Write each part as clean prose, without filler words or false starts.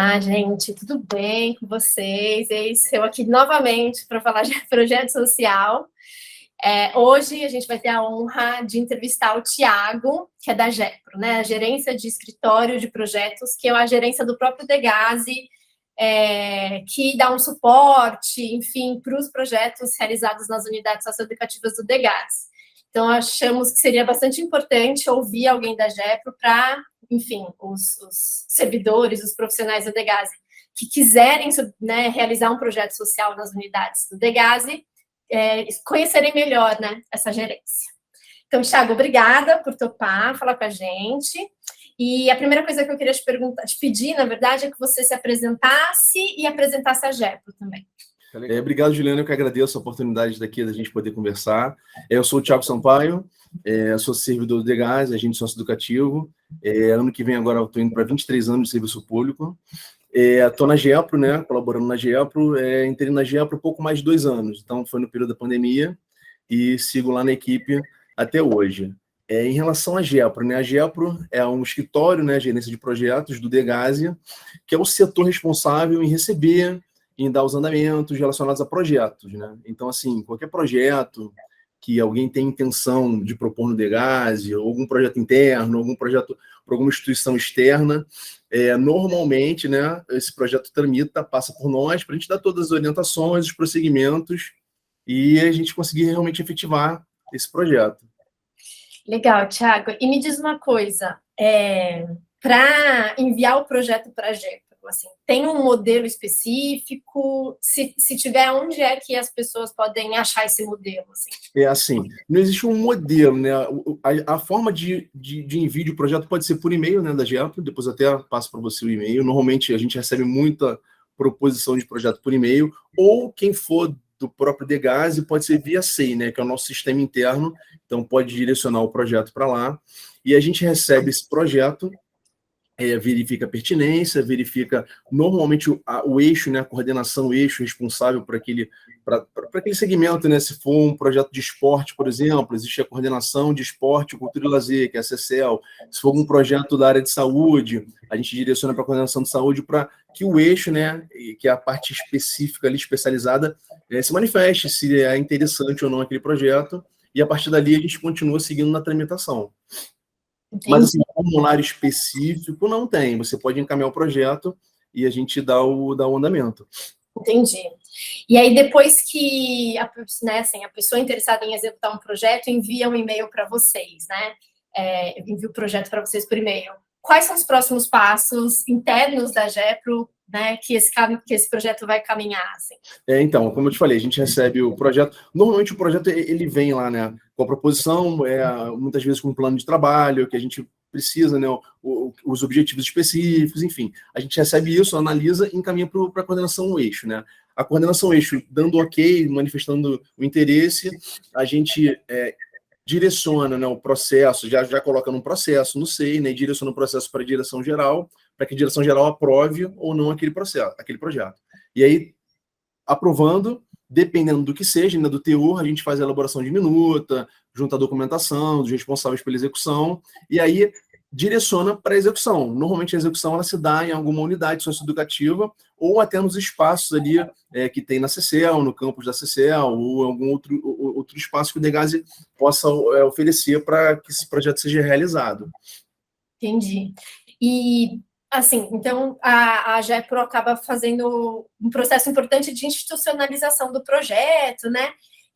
Olá, gente, tudo bem com vocês? Eu aqui novamente para falar de projeto social. Hoje a gente vai ter a honra de entrevistar o Tiago, que é da GEPRO, né? A Gerência de Escritório de Projetos, que é a gerência do próprio Degase, que dá um suporte, enfim, para os projetos realizados nas unidades socioeducativas do Degase. Então, achamos que seria bastante importante ouvir alguém da GEPRO para, enfim, os servidores, os profissionais do Degase que quiserem, né, realizar um projeto social nas unidades do Degase, conhecerem melhor, né, essa gerência. Então, Thiago, obrigada por topar falar com a gente. E a primeira coisa que eu queria te pedir, na verdade, é que você se apresentasse e apresentasse a GEPRO também. Obrigado, Juliana. Eu que agradeço a oportunidade daqui da gente poder conversar. Eu sou o Thiago Sampaio, sou servidor do Degase, agente socioeducativo. Ano que vem agora eu estou indo para 23 anos de serviço público. Estou na GEPRO, né, colaborando na GEPRO. Entrei na GEPRO há pouco mais de 2 anos, então foi no período da pandemia e sigo lá na equipe até hoje. Em relação à GEPRO, né, a GEPRO é um escritório, né, gerência de projetos do Degase, que é o setor responsável em receber, em dar os andamentos relacionados a projetos, né? Então, assim, qualquer projeto que alguém tem intenção de propor no Degase, ou algum projeto interno, algum projeto para alguma instituição externa, normalmente, né, esse projeto tramita, passa por nós, para a gente dar todas as orientações, os procedimentos, e a gente conseguir realmente efetivar esse projeto. Legal, Thiago. E me diz uma coisa, para enviar o projeto para a GEPRO, assim, tem um modelo específico? Se tiver, onde é que as pessoas podem achar esse modelo? Assim, não existe um modelo, né? A forma de envio de projeto pode ser por e-mail, né, da GEPRO, depois até passo para você o e-mail. Normalmente a gente recebe muita proposição de projeto por e-mail, ou quem for do próprio Degase pode ser via SEI, né, que é o nosso sistema interno, então pode direcionar o projeto para lá, e a gente recebe esse projeto, verifica a pertinência, verifica normalmente o eixo, né, a coordenação, o eixo responsável para aquele segmento, né, se for um projeto de esporte, por exemplo, existe a coordenação de esporte, cultura e lazer, que é a CECEL. Se for um projeto da área de saúde, a gente direciona para a coordenação de saúde para que o eixo, né, que é a parte específica ali, especializada, se manifeste se é interessante ou não aquele projeto, e a partir dali a gente continua seguindo na tramitação. Entendi. Mas, assim, formulário específico não tem. Você pode encaminhar o projeto e a gente dá o andamento. Entendi. E aí, depois que né, assim, a pessoa interessada em executar um projeto envia um e-mail para vocês, né? Envia o projeto para vocês por e-mail. Quais são os próximos passos internos da GEPRO, né, que esse projeto vai caminhar? Assim? Então, como eu te falei, a gente recebe o projeto. Normalmente o projeto ele vem lá, né, com a proposição, muitas vezes com um plano de trabalho que a gente precisa, né, os objetivos específicos, enfim. A gente recebe isso, analisa e encaminha para a coordenação eixo, né? A coordenação eixo dando ok, manifestando o interesse, a gente direciona, né, o processo, já coloca num processo no SEI, né, e direciona o processo para a direção geral, para que a direção geral aprove ou não aquele projeto. E aí, aprovando, dependendo do que seja, né, do teor, a gente faz a elaboração de minuta, junta a documentação dos responsáveis pela execução, e aí direciona para a execução. Normalmente a execução ela se dá em alguma unidade socioeducativa ou até nos espaços ali que tem na CECEL, no campus da CECEL, ou algum outro espaço que o Degase possa oferecer para que esse projeto seja realizado. Entendi. E, assim, então, a GEPRO acaba fazendo um processo importante de institucionalização do projeto, né?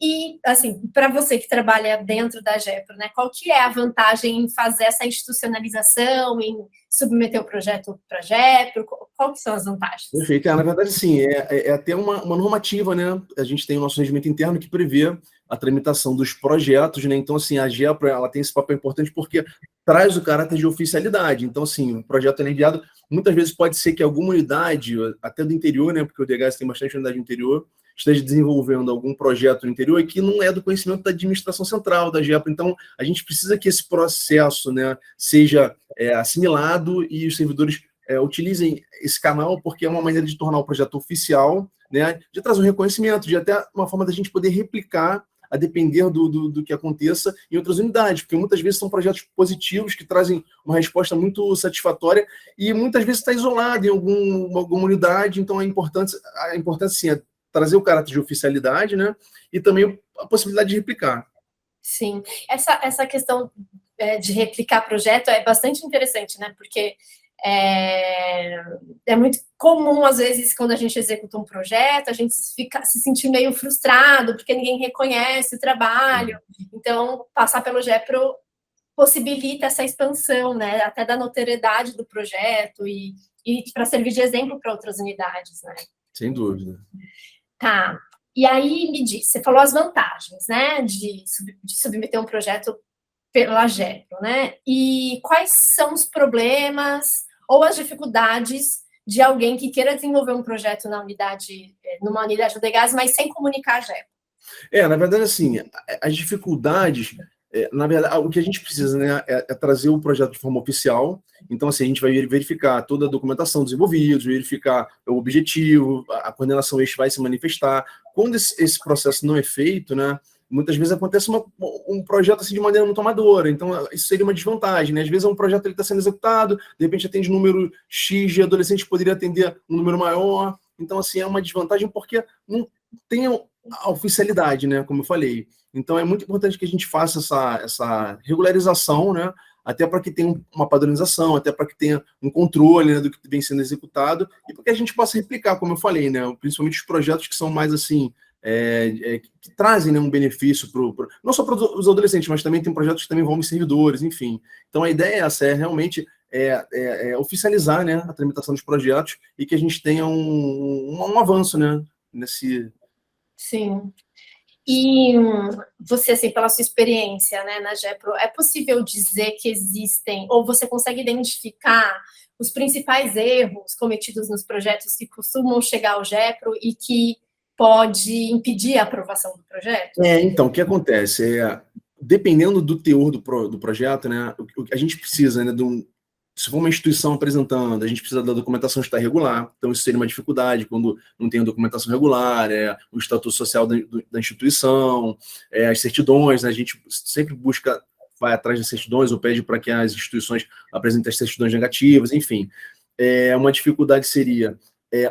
E, assim, para você que trabalha dentro da GEPRO, né, qual que é a vantagem em fazer essa institucionalização, em submeter o projeto para a GEPRO? Qual que são as vantagens? Perfeito. Na verdade, sim, é até uma normativa, né? A gente tem o nosso regimento interno que prevê a tramitação dos projetos, né? Então, assim, a GEPRO, ela tem esse papel importante porque traz o caráter de oficialidade. Então, assim, o projeto é enviado, muitas vezes pode ser que alguma unidade, até do interior, né? Porque o Degase tem bastante unidade do interior, esteja desenvolvendo algum projeto no interior e que não é do conhecimento da administração central da GEPRO. Então, a gente precisa que esse processo, né, seja assimilado e os servidores utilizem esse canal, porque é uma maneira de tornar o projeto oficial, né, de trazer um reconhecimento, de até uma forma da gente poder replicar a depender do que aconteça em outras unidades, porque muitas vezes são projetos positivos que trazem uma resposta muito satisfatória e muitas vezes está isolado em alguma unidade, então a importância sim, é trazer o caráter de oficialidade, né? E também a possibilidade de replicar. Sim, essa questão de replicar projeto é bastante interessante, né? Porque é muito comum, às vezes, quando a gente executa um projeto, a gente se sentir meio frustrado, porque ninguém reconhece o trabalho. Então, passar pelo GEPRO possibilita essa expansão, né? Até da notoriedade do projeto e para servir de exemplo para outras unidades, né? Sem dúvida. Tá. E aí, me diz, você falou as vantagens, né, de submeter um projeto pela GEPRO, né? E quais são os problemas ou as dificuldades de alguém que queira desenvolver um projeto numa unidade do DEGAS, mas sem comunicar a GEPRO? Na verdade, assim, as dificuldades, na verdade, o que a gente precisa, né, é trazer o projeto de forma oficial. Então, assim, a gente vai verificar toda a documentação desenvolvida, verificar o objetivo, a coordenação eixo vai se manifestar. Quando esse processo não é feito, né, muitas vezes acontece um projeto assim, de maneira muito amadora, então isso seria uma desvantagem, né? Às vezes um projeto está sendo executado, de repente atende um número X de adolescentes, poderia atender um número maior, então assim, é uma desvantagem porque não tem a oficialidade, né? Como eu falei. Então é muito importante que a gente faça essa regularização, né? Até para que tenha uma padronização, até para que tenha um controle, né, do que vem sendo executado, e para que a gente possa replicar, como eu falei, né? Principalmente os projetos que são mais assim, que trazem, né, um benefício não só para os adolescentes, mas também tem projetos que também envolvem servidores, enfim. Então a ideia é essa, realmente oficializar, né, a tramitação dos projetos e que a gente tenha um avanço, né, nesse... Sim. E você, assim, pela sua experiência, né, na GEPRO, é possível dizer que existem, ou você consegue identificar os principais erros cometidos nos projetos que costumam chegar ao GEPRO e que pode impedir a aprovação do projeto? Então, o que acontece? Dependendo do teor do projeto, né, a gente precisa, né, se for uma instituição apresentando, a gente precisa da documentação estar regular, então isso seria uma dificuldade quando não tem a documentação regular, o estatuto social da instituição, as certidões, né, a gente sempre vai atrás das certidões ou pede para que as instituições apresentem as certidões negativas, enfim. Uma dificuldade seria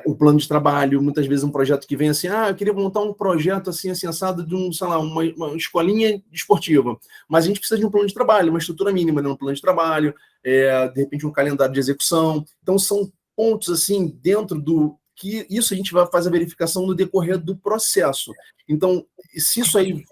o plano de trabalho, muitas vezes um projeto que vem assim, eu queria montar um projeto assim, assado de uma escolinha esportiva, mas a gente precisa de um plano de trabalho, uma estrutura mínima, né, um plano de trabalho, de repente um calendário de execução. Então são pontos assim, dentro do que isso a gente vai fazer a verificação no decorrer do processo. Então, se isso aí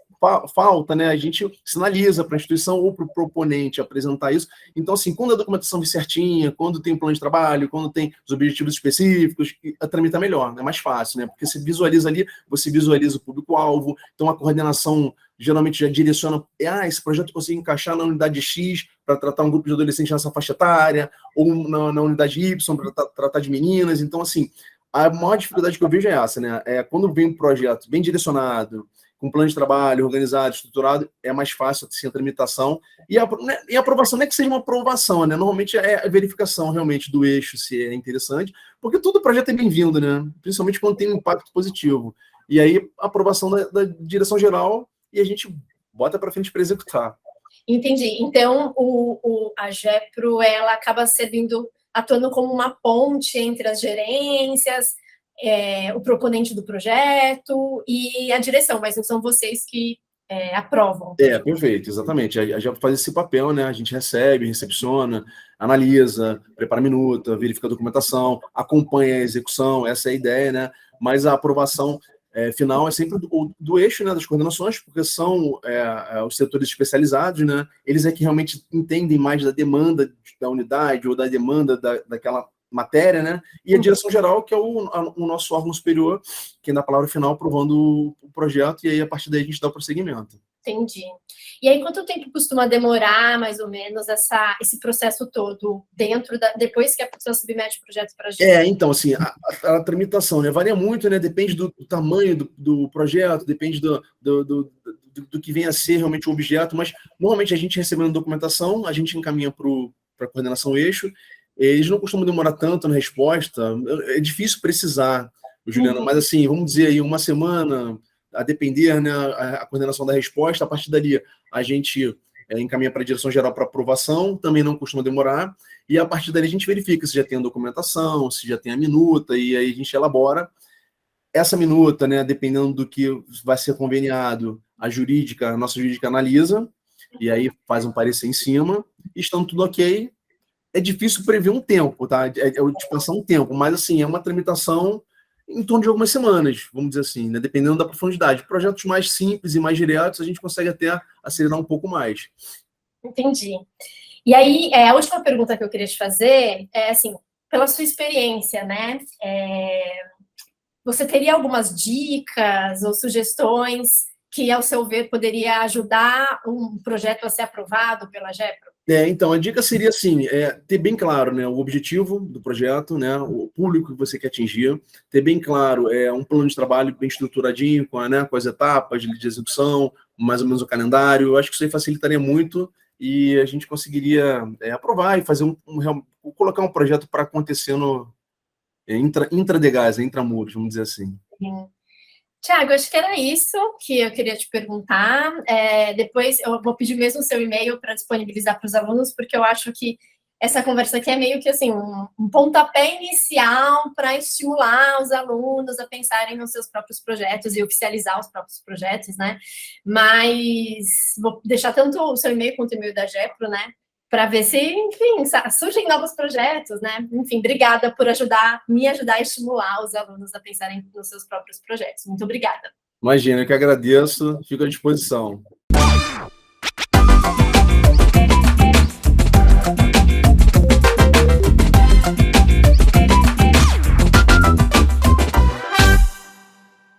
falta, né, a gente sinaliza para a instituição ou para o proponente apresentar isso. Então, assim, quando a documentação vem certinha, quando tem um plano de trabalho, quando tem os objetivos específicos, a tramita melhor, é mais fácil, né? Porque você visualiza ali, você visualiza o público-alvo, então a coordenação geralmente já direciona, esse projeto eu consigo encaixar na unidade X para tratar um grupo de adolescentes nessa faixa etária, ou na unidade Y para tratar de meninas. Então, assim, a maior dificuldade que eu vejo é essa, né? Quando vem um projeto bem direcionado, com plano de trabalho organizado, estruturado, é mais fácil assim, a tramitação. E a aprovação não é que seja uma aprovação, né? Normalmente é a verificação realmente do eixo, se é interessante, porque todo projeto é bem-vindo, né? Principalmente quando tem um impacto positivo. E aí, a aprovação da direção geral e a gente bota para frente para executar. Entendi. Então, a GEPRO, ela acaba atuando como uma ponte entre as gerências, o proponente do projeto e a direção, mas não são vocês que aprovam. Perfeito, exatamente. A gente faz esse papel, né? A gente recebe, recepciona, analisa, prepara a minuta, verifica a documentação, acompanha a execução, essa é a ideia, né? Mas a aprovação final é sempre do eixo, né, das coordenações, porque são os setores especializados, né? Eles é que realmente entendem mais da demanda da unidade ou da demanda daquela matéria, né? E a direção geral, que é o nosso órgão superior, que dá a palavra final aprovando o projeto, e aí a partir daí a gente dá o prosseguimento. Entendi. E aí, quanto tempo costuma demorar, mais ou menos, esse processo todo, depois que a pessoa submete o projeto para a gente? Então, assim, a tramitação, né, varia muito, né, depende do tamanho do projeto, depende do que vem a ser realmente o objeto, mas normalmente a gente recebendo documentação, a gente encaminha para a coordenação eixo. Eles não costumam demorar tanto na resposta, é difícil precisar, Juliana, mas assim, vamos dizer aí uma semana, a depender, né, a coordenação da resposta, a partir dali a gente encaminha para a direção geral para aprovação, também não costuma demorar, e a partir dali a gente verifica se já tem a documentação, se já tem a minuta, e aí a gente elabora. Essa minuta, né, dependendo do que vai ser conveniado, a nossa jurídica analisa, e aí faz um parecer em cima, e estando tudo ok, é difícil prever um tempo, tá? Eu te passar um tempo, mas assim, é uma tramitação em torno de algumas semanas, vamos dizer assim, né? Dependendo da profundidade. Projetos mais simples e mais diretos, a gente consegue até acelerar um pouco mais. Entendi. E aí, a última pergunta que eu queria te fazer é, assim, pela sua experiência, né? Você teria algumas dicas ou sugestões que, ao seu ver, poderia ajudar um projeto a ser aprovado pela GEPRO? Então, a dica seria assim, ter bem claro, né, o objetivo do projeto, né, o público que você quer atingir, ter bem claro um plano de trabalho bem estruturadinho, com as etapas de execução, mais ou menos o calendário. Eu acho que isso aí facilitaria muito e a gente conseguiria aprovar e fazer colocar um projeto para acontecer no intra-degás, intramuros, vamos dizer assim. Tiago, acho que era isso que eu queria te perguntar. Depois eu vou pedir mesmo o seu e-mail para disponibilizar para os alunos, porque eu acho que essa conversa aqui é meio que assim um pontapé inicial para estimular os alunos a pensarem nos seus próprios projetos e oficializar os próprios projetos, né? Mas vou deixar tanto o seu e-mail quanto o e-mail da GEPRO, né? Para ver se, enfim, surgem novos projetos, né? Enfim, obrigada por me ajudar a estimular os alunos a pensarem nos seus próprios projetos. Muito obrigada. Imagina, eu que agradeço, fico à disposição.